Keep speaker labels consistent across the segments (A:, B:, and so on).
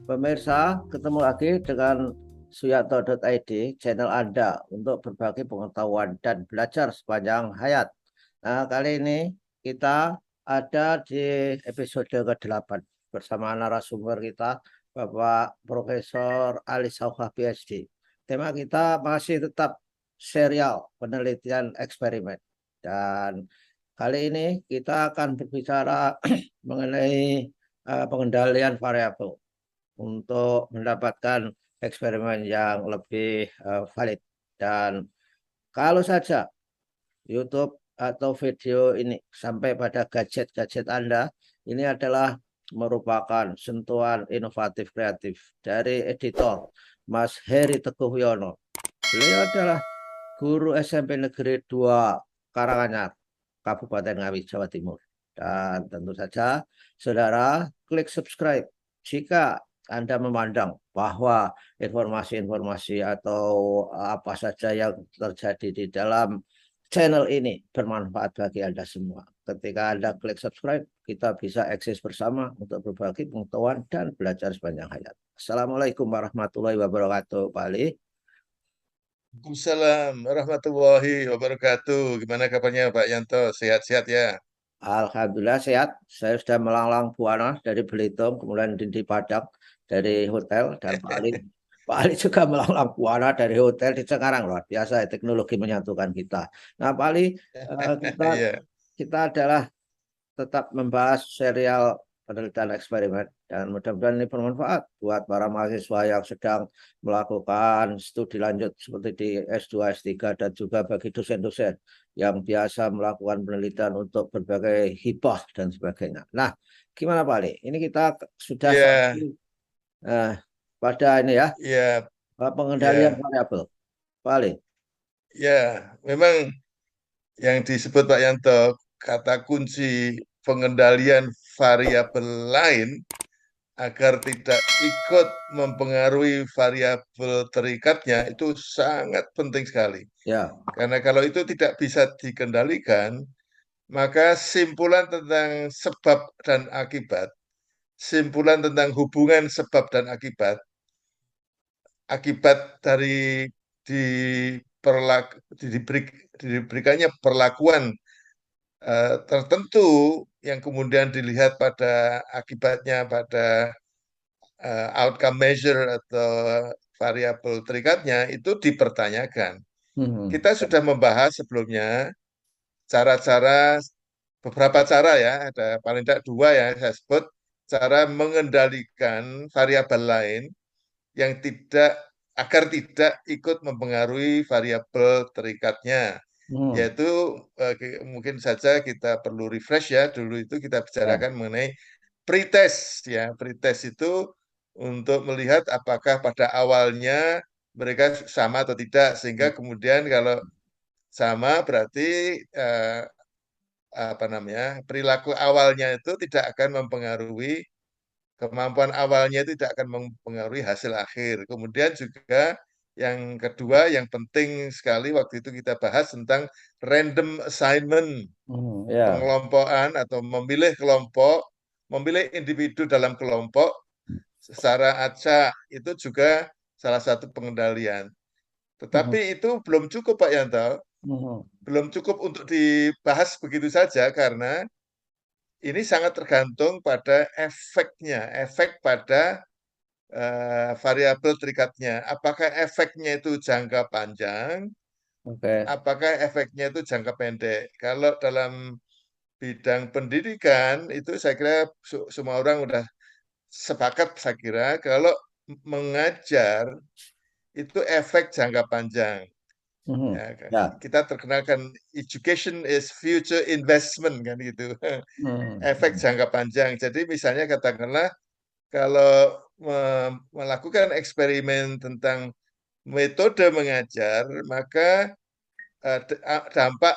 A: Pemirsa, ketemu lagi dengan Suyanto.id, channel Anda untuk berbagi pengetahuan dan belajar sepanjang hayat. Nah, kali ini kita ada di episode ke-8 bersama narasumber kita, Bapak Profesor Ali Sauha PhD. Tema kita masih tetap serial penelitian eksperimen. Dan kali ini kita akan berbicara mengenai pengendalian variabel untuk mendapatkan eksperimen yang lebih valid. Dan kalau saja YouTube atau video ini sampai pada gadget-gadget Anda, ini adalah merupakan sentuhan inovatif kreatif dari editor Mas Heri Teguh Wiono. Beliau adalah guru SMP Negeri 2 Karanganyar, Kabupaten Ngawi, Jawa Timur. Dan tentu saja, saudara, klik subscribe jika Anda memandang bahwa informasi-informasi atau apa saja yang terjadi di dalam channel ini bermanfaat bagi Anda semua. Ketika Anda klik subscribe, kita bisa eksis bersama untuk berbagi pengetahuan dan belajar sepanjang hayat. Assalamualaikum warahmatullahi wabarakatuh, Pak Ali.
B: Waalaikumsalam warahmatullahi wabarakatuh. Gimana kabarnya Pak Yanto? Sehat-sehat ya?
A: Alhamdulillah sehat. Saya sudah melanglang buana dari Belitung, kemudian di Padang dari hotel, dan Pak Ali juga melanglang buana dari hotel di Cikarang. Luar biasa, ya, teknologi menyatukan kita. Nah, Pak Ali, kita
B: Iya,
A: kita adalah tetap membahas serial penelitian eksperimen dan mudah-mudahan ini bermanfaat buat para mahasiswa yang sedang melakukan studi lanjut seperti di S2, S3 dan juga bagi dosen-dosen yang biasa melakukan penelitian untuk berbagai hibah dan sebagainya. Nah, gimana Pak Ali? Ini kita sudah
B: iya,
A: sampai eh, pada ini ya,
B: iya,
A: pengendalian
B: iya,
A: variabel. Pak Ali.
B: iya. Memang yang disebut Pak Yanto, kata kunci pengendalian variabel lain agar tidak ikut mempengaruhi variabel terikatnya itu sangat penting sekali.
A: Ya.
B: Karena kalau itu tidak bisa dikendalikan, maka simpulan tentang sebab dan akibat, simpulan tentang hubungan sebab dan akibat dari diberikannya perlakuan tertentu yang kemudian dilihat pada akibatnya pada outcome measure atau variabel terikatnya itu dipertanyakan.
A: Hmm.
B: Kita sudah membahas sebelumnya cara-cara beberapa cara ya, ada paling tidak dua ya saya sebut cara mengendalikan variabel lain yang tidak agar tidak ikut mempengaruhi variabel terikatnya,
A: Hmm.
B: yaitu mungkin saja kita perlu refresh ya, dulu itu kita
A: Ya.
B: bicarakan mengenai pretest ya. Pretest itu untuk melihat apakah pada awalnya mereka sama atau tidak, sehingga kemudian kalau sama berarti apa namanya, perilaku awalnya itu tidak akan mempengaruhi, kemampuan awalnya itu tidak akan mempengaruhi hasil akhir. Kemudian juga yang kedua yang penting sekali waktu itu kita bahas tentang random assignment,
A: Hmm. Ya.
B: pengelompokan atau memilih kelompok, memilih individu dalam kelompok secara acak, itu juga salah satu pengendalian.
A: Hmm.
B: Tetapi itu belum cukup Pak Yanto,
A: Hmm.
B: belum cukup untuk dibahas begitu saja karena ini sangat tergantung pada efeknya, efek pada variabel terikatnya. Apakah efeknya itu jangka panjang,
A: Oke.
B: apakah efeknya itu jangka pendek. Kalau dalam bidang pendidikan itu saya kira semua orang udah sepakat saya kira kalau mengajar itu efek jangka panjang.
A: Hmm.
B: Ya,
A: Ya.
B: kita terkenalkan education is future investment kan gitu. Efek
A: Hmm.
B: jangka panjang. Jadi misalnya katakanlah kalau melakukan eksperimen tentang metode mengajar, maka dampak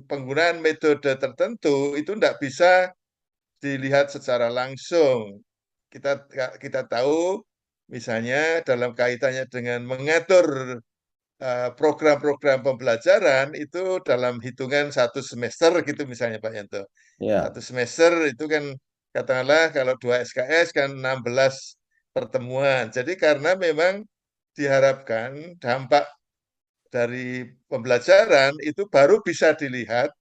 B: penggunaan metode tertentu itu tidak bisa dilihat secara langsung. Kita kita tahu misalnya dalam kaitannya dengan mengatur program-program pembelajaran itu dalam hitungan satu semester gitu misalnya Pak Yanto.
A: Ya.
B: Satu semester itu kan katakanlah kalau 2 SKS kan 16 pertemuan. Jadi karena memang diharapkan dampak dari pembelajaran itu baru bisa dilihat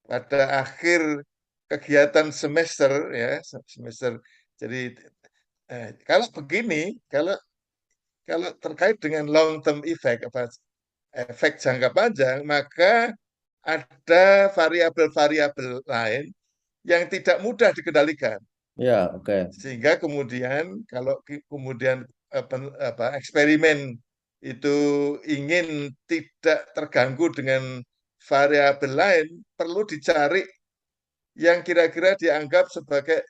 B: pada akhir kegiatan semester ya, semester. Jadi kalau begini, kalau terkait dengan long term effect apa efek jangka panjang, maka ada variabel-variabel lain yang tidak mudah dikendalikan.
A: Ya, oke.
B: Sehingga kemudian kalau kemudian eksperimen itu ingin tidak terganggu dengan variabel lain, perlu dicari yang kira-kira dianggap sebagai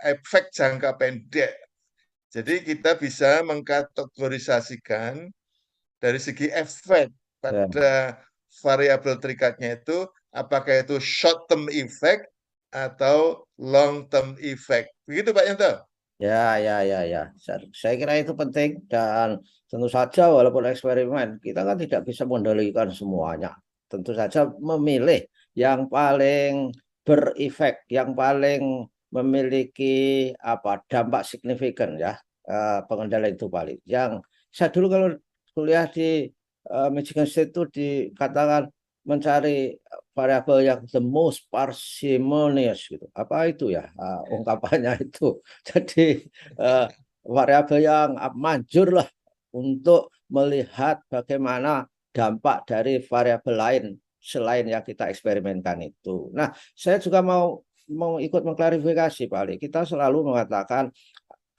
B: efek jangka pendek. Jadi kita bisa mengkategorisasikan dari segi efek
A: Ya,
B: pada variabel terikatnya itu, apakah itu short term effect atau long term effect. Begitu Pak Yanto?
A: ya. Saya kira itu penting dan tentu saja walaupun eksperimen kita kan tidak bisa mengendalikan semuanya. Tentu saja memilih yang paling berefek, yang paling memiliki apa dampak signifikan ya, pengendalian itu paling. Yang saya dulu kalau kuliah di Michigan State itu dikatakan mencari variabel yang the most parsimonious gitu. Apa itu ya ungkapannya itu? Jadi eh, variabel yang manjur lah untuk melihat bagaimana dampak dari variabel lain selain yang kita eksperimenkan itu. Nah, saya juga mau ikut mengklarifikasi Pak Ali. Kita selalu mengatakan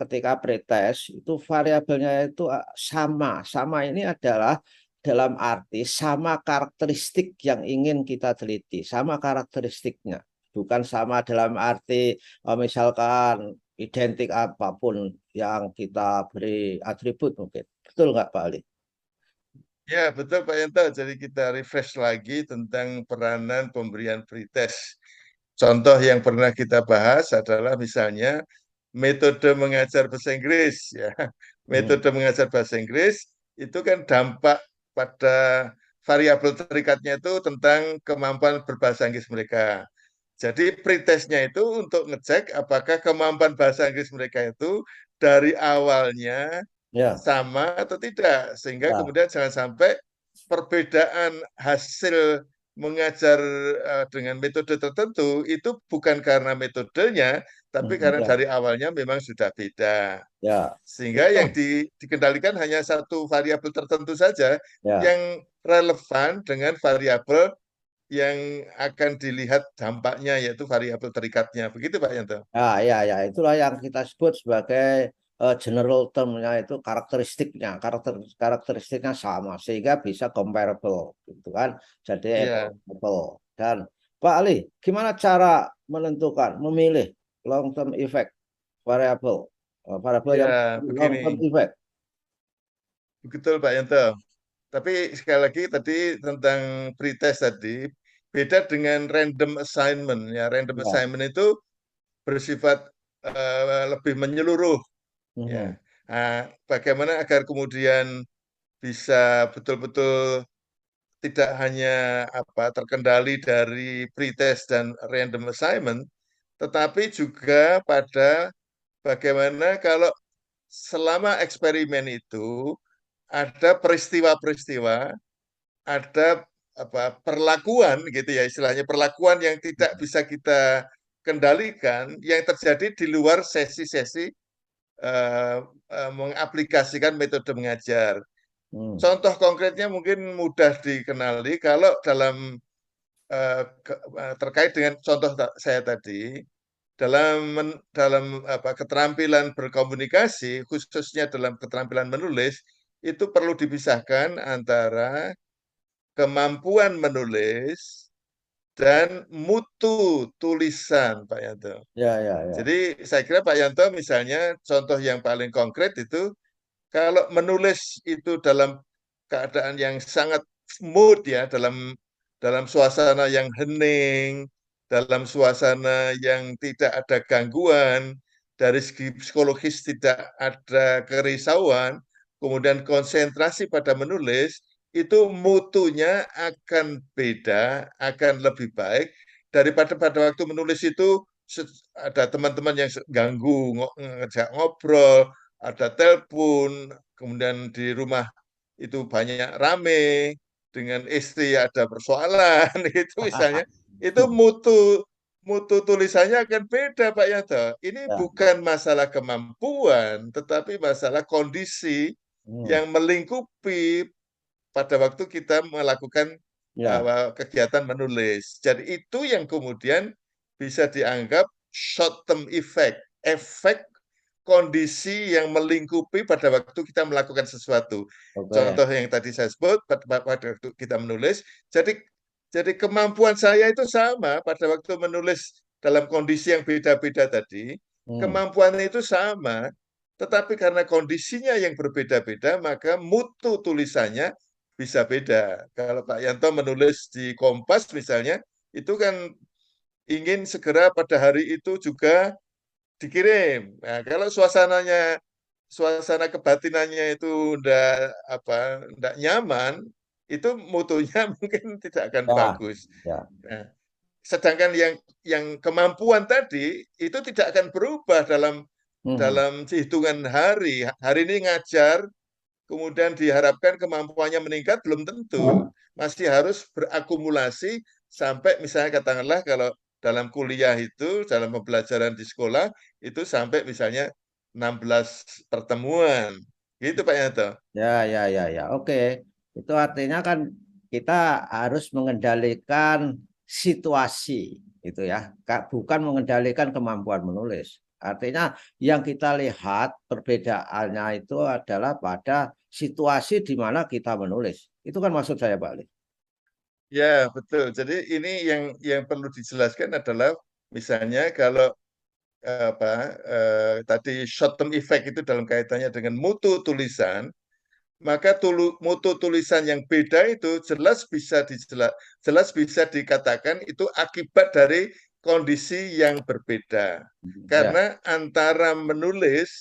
A: ketika pretest itu variabelnya itu sama. Sama ini adalah dalam arti sama karakteristik yang ingin kita teliti, sama karakteristiknya. Bukan sama dalam arti misalkan identik apapun yang kita beri atribut mungkin. Betul nggak Pak Ali?
B: Ya, betul Pak Yanto. Jadi kita refresh lagi tentang peranan pemberian pretest. Contoh yang pernah kita bahas adalah misalnya metode mengajar bahasa Inggris ya.
A: Hmm.
B: Metode mengajar bahasa Inggris itu kan dampak pada variabel terikatnya itu tentang kemampuan berbahasa Inggris mereka. Jadi pretestnya itu untuk ngecek apakah kemampuan bahasa Inggris mereka itu dari awalnya
A: Ya,
B: sama atau tidak, sehingga
A: ya,
B: kemudian jangan sampai perbedaan hasil mengajar dengan metode tertentu itu bukan karena metodenya, tapi karena
A: ya,
B: dari awalnya memang sudah beda.
A: ya,
B: Sehingga yang
A: itu,
B: dikendalikan hanya satu variabel tertentu saja
A: ya.
B: yang relevan dengan variabel yang akan dilihat dampaknya, yaitu variabel terikatnya. Begitu Pak Yanto?
A: Ya. Itulah yang kita sebut sebagai general termnya itu karakteristiknya sama sehingga bisa comparable, gitu kan? Jadi apple
B: Iya,
A: apple. Dan Pak Ali, gimana cara menentukan, memilih long term effect variable, variabel
B: iya,
A: yang long
B: begini.
A: term effect?
B: Betul Pak Yanto. Tapi sekali lagi tadi tentang pretest tadi, beda dengan random assignment. Ya, random
A: Ya.
B: assignment itu bersifat lebih menyeluruh. Ya,
A: Mhm.
B: nah, bagaimana agar kemudian bisa betul-betul tidak hanya terkendali dari pretest dan random assignment, tetapi juga pada bagaimana kalau selama eksperimen itu ada peristiwa-peristiwa, ada perlakuan gitu ya, istilahnya perlakuan yang tidak bisa kita kendalikan yang terjadi di luar sesi-sesi eh, mengaplikasikan metode mengajar.
A: Hmm.
B: Contoh konkretnya mungkin mudah dikenali kalau dalam terkait dengan contoh saya tadi, dalam keterampilan berkomunikasi, khususnya dalam keterampilan menulis, itu perlu dipisahkan antara kemampuan menulis dan mutu tulisan, Pak Yanto.
A: Ya.
B: Jadi saya kira Pak Yanto misalnya contoh yang paling konkret itu kalau menulis itu dalam keadaan yang sangat mood ya, dalam dalam suasana yang hening, dalam suasana yang tidak ada gangguan, dari segi psikologis tidak ada kerisauan, kemudian konsentrasi pada menulis, itu mutunya akan beda, akan lebih baik daripada pada waktu menulis itu ada teman-teman yang ganggu ngejak ngobrol, ada telepon, kemudian di rumah itu banyak rame, dengan istri ada persoalan, itu misalnya, itu mutu mutu tulisannya akan beda Pak Yanto. Ini
A: Ya.
B: bukan masalah kemampuan, tetapi masalah kondisi
A: Hmm.
B: yang melingkupi pada waktu kita melakukan
A: Ya.
B: kegiatan menulis. Jadi itu yang kemudian bisa dianggap short term effect, efek kondisi yang melingkupi pada waktu kita melakukan sesuatu.
A: Oke.
B: Contoh yang tadi saya sebut pada waktu kita menulis, jadi kemampuan saya itu sama pada waktu menulis dalam kondisi yang beda-beda tadi,
A: Hmm.
B: kemampuan itu sama, tetapi karena kondisinya yang berbeda-beda, maka mutu tulisannya bisa beda. Kalau Pak Yanto menulis di Kompas misalnya, itu kan ingin segera pada hari itu juga dikirim. Nah, kalau suasana kebatinannya itu ndak nyaman, itu mutunya mungkin tidak akan
A: Ya.
B: bagus.
A: Ya.
B: Nah, sedangkan yang kemampuan tadi itu tidak akan berubah dalam
A: Hmm.
B: dalam hitungan hari. Hari ini ngajar, kemudian diharapkan kemampuannya meningkat, belum tentu. Masih harus berakumulasi sampai misalnya katakanlah kalau dalam kuliah itu, dalam pembelajaran di sekolah, itu sampai misalnya 16 pertemuan. Gitu Pak Yanto.
A: Ya, ya, ya, ya. Oke. Itu artinya kan kita harus mengendalikan situasi, gitu ya. Bukan mengendalikan kemampuan menulis. Artinya yang kita lihat perbedaannya itu adalah pada situasi di mana kita menulis. Itu kan maksud saya, Pak Ali.
B: Ya, betul. Jadi ini yang perlu dijelaskan adalah misalnya kalau apa tadi short term effect itu dalam kaitannya dengan mutu tulisan, maka mutu tulisan yang beda itu jelas bisa dikatakan itu akibat dari kondisi yang berbeda.
A: Ya.
B: Karena antara menulis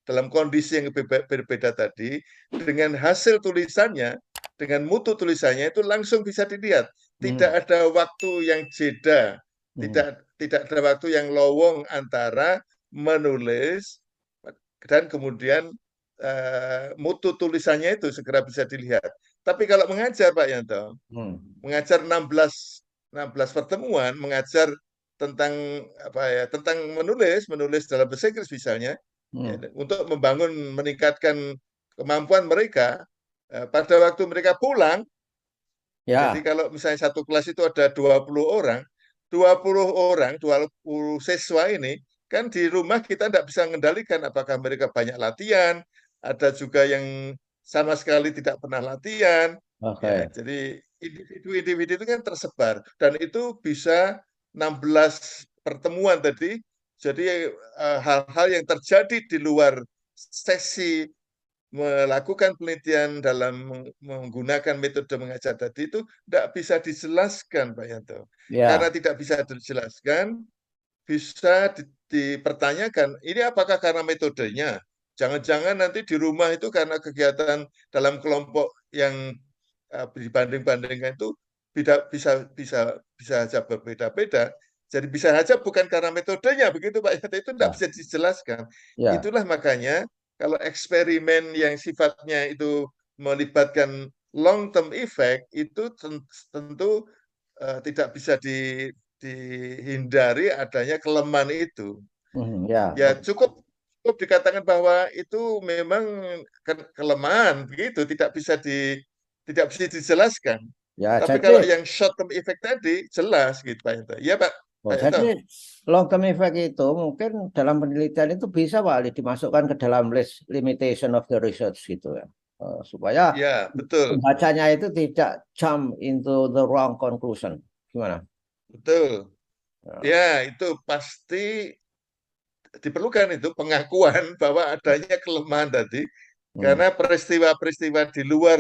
B: dalam kondisi yang berbeda tadi dengan hasil tulisannya, dengan mutu tulisannya itu langsung bisa dilihat. Tidak
A: Hmm.
B: ada waktu yang jeda,
A: Hmm.
B: tidak ada waktu yang lowong antara menulis dan kemudian mutu tulisannya itu segera bisa dilihat. Tapi kalau mengajar Pak Yanto,
A: Hmm.
B: mengajar 16 pertemuan, mengajar tentang apa ya, tentang menulis dalam bahasa Inggris misalnya, ya,
A: Hmm.
B: untuk meningkatkan kemampuan mereka pada waktu mereka pulang. Jadi
A: Ya.
B: kalau misalnya satu kelas itu ada 20 orang, 20 orang, 20 siswa ini, kan di rumah kita tidak bisa mengendalikan apakah mereka banyak latihan, ada juga yang sama sekali tidak pernah latihan. Ya,
A: Oke.
B: jadi individu-individu itu kan tersebar dan itu bisa 16 pertemuan tadi. Jadi hal-hal yang terjadi di luar sesi melakukan penelitian dalam menggunakan metode mengajar tadi itu tidak bisa dijelaskan, Pak Yanto. Karena
A: Ya.
B: tidak bisa dijelaskan, bisa dipertanyakan, ini apakah karena metodenya? Jangan-jangan nanti di rumah itu karena kegiatan dalam kelompok yang dibanding-bandingkan itu bisa bisa bisa saja berbeda-beda. Jadi bisa saja bukan karena metodenya, begitu Pak Yanto, itu tidak
A: Ya.
B: bisa dijelaskan.
A: Ya.
B: Itulah makanya kalau eksperimen yang sifatnya itu melibatkan long term effect itu tentu tidak bisa dihindari adanya kelemahan itu.
A: Hmm. Ya.
B: Ya
A: Oke.
B: cukup dikatakan bahwa itu memang kelemahan begitu, tidak bisa dijelaskan.
A: Ya.
B: Tapi kalau
A: Jadi
B: yang short term effect tadi jelas gitu Pak Yanto. Iya Pak,
A: Oh,
B: Pak
A: jadi
B: Yanto.
A: long term effect itu mungkin dalam penelitian itu bisa Pak Ali dimasukkan ke dalam list limitation of the research gitu ya. Supaya
B: Ya, betul.
A: pembacanya itu tidak jump into the wrong conclusion. Gimana?
B: Betul.
A: Ya.
B: Ya, itu pasti diperlukan itu pengakuan bahwa adanya kelemahan tadi
A: Hmm.
B: karena peristiwa-peristiwa di luar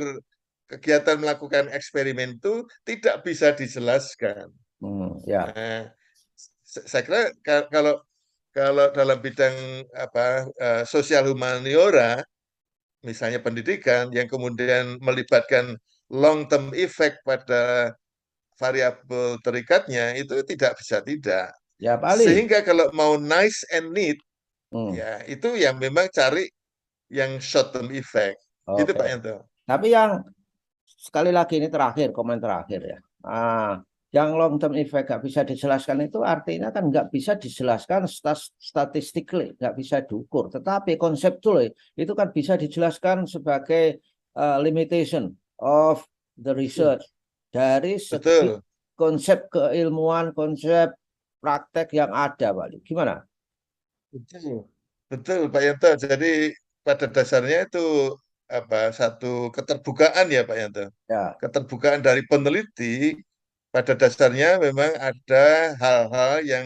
B: kegiatan melakukan eksperimen itu tidak bisa dijelaskan.
A: Hmm. Ya.
B: Nah, saya kira kalau kalau dalam bidang apa sosial humaniora, misalnya pendidikan yang kemudian melibatkan long term effect pada variabel terikatnya itu tidak bisa tidak.
A: Ya, Pak Ali.
B: Sehingga kalau mau nice and neat,
A: Hmm,
B: ya itu yang memang cari yang short term effect. Gitu
A: oke.
B: Pak Yanto.
A: Tapi yang sekali lagi ini terakhir, komen terakhir ya. Yang long term effect nggak bisa dijelaskan itu artinya kan nggak bisa dijelaskan statistically, nggak bisa diukur. Tetapi konseptually itu kan bisa dijelaskan sebagai limitation of the research dari segi
B: Betul.
A: konsep keilmuan, konsep praktek yang ada, Pak Ali. Gimana?
B: Betul. Betul Pak Yanto. Jadi pada dasarnya itu satu keterbukaan ya Pak Yanto.
A: Ya,
B: Keterbukaan dari peneliti pada dasarnya memang ada hal-hal yang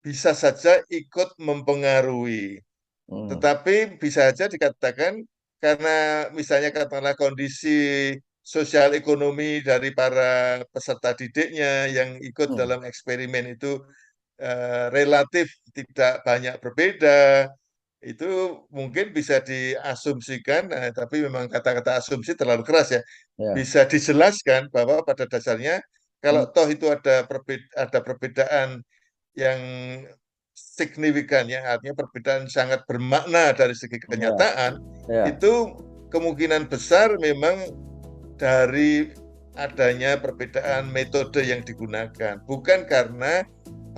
B: bisa saja ikut mempengaruhi.
A: hmm,
B: Tetapi bisa saja dikatakan karena misalnya katakanlah kondisi sosial ekonomi dari para peserta didiknya yang ikut
A: hmm,
B: dalam eksperimen itu relatif tidak banyak berbeda, itu mungkin bisa diasumsikan, tapi memang kata-kata asumsi terlalu keras ya,
A: ya,
B: bisa dijelaskan bahwa pada dasarnya
A: hmm,
B: kalau toh itu ada perbedaan yang signifikan ya, artinya perbedaan sangat bermakna dari segi
A: ya,
B: kenyataan,
A: ya,
B: itu kemungkinan besar memang dari adanya perbedaan metode yang digunakan, bukan karena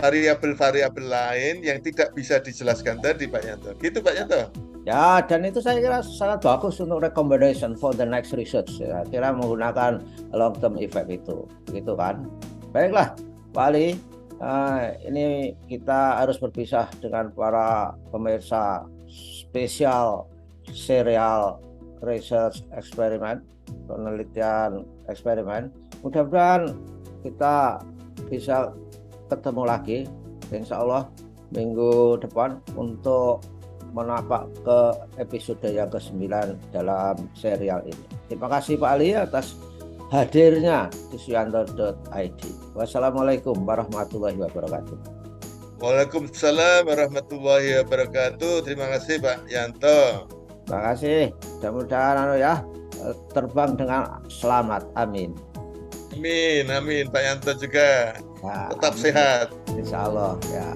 B: variabel-variabel lain yang tidak bisa dijelaskan tadi Pak Yanto. Gitu Pak Yanto.
A: ya, dan itu saya kira sangat bagus untuk recommendation for the next research. Ya, kira menggunakan long term effect itu, gitu kan? Baiklah, Pak Ali, ini kita harus berpisah dengan para pemirsa spesial serial research eksperimen, penelitian eksperimen. Mudah-mudahan kita bisa ketemu lagi, insya Allah minggu depan untuk menapak ke episode yang ke-9 dalam serial ini. Terima kasih Pak Ali atas hadirnya di suyanto.id. Wassalamualaikum warahmatullahi wabarakatuh.
B: Waalaikumsalam warahmatullahi wabarakatuh. Terima kasih Pak Yanto.
A: Terima kasih. Mudah-mudahan ya terbang dengan selamat. Amin.
B: Amin, amin. Pak Yanto juga
A: Ya,
B: tetap
A: amin.
B: sehat.
A: Insya Allah ya.